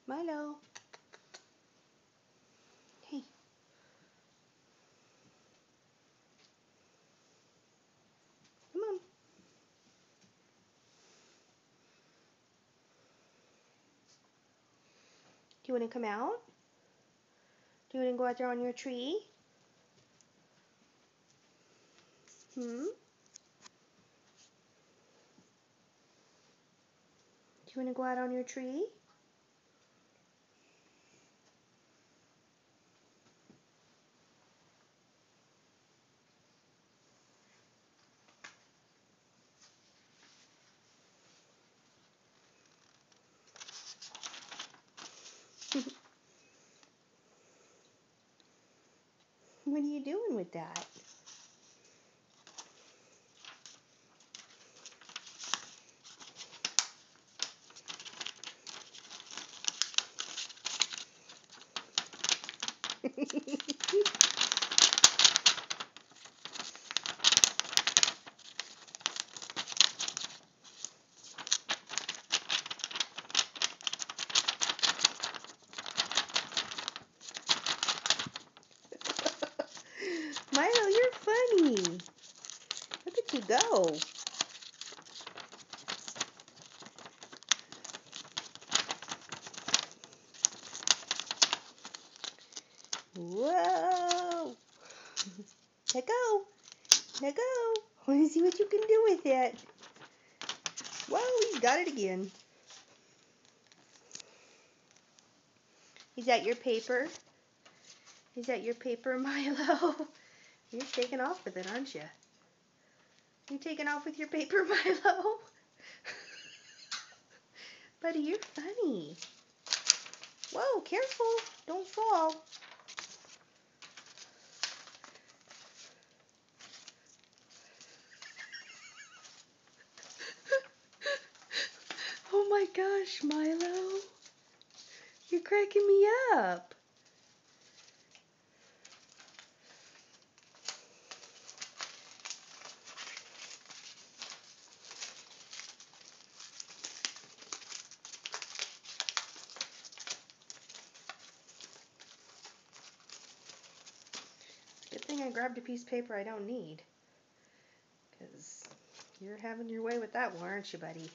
Milo. Hey. Come on. Do you want to come out? Do you want to go out there on your tree? Hmm? Do you want to go out on your tree? What are you doing with that? Milo, you're funny. Look at you go. Whoa. Let go. Let go. I want to see what you can do with it. Whoa, he's got it again. Is that your paper? Is that your paper, Milo? You're taking off with it, aren't you? You taking off with your paper, Milo? Buddy, you're funny. Whoa, careful. Don't fall. Oh my gosh, Milo. You're cracking me up. Good thing I grabbed a piece of paper I don't need. Because you're having your way with that one, aren't you, buddy?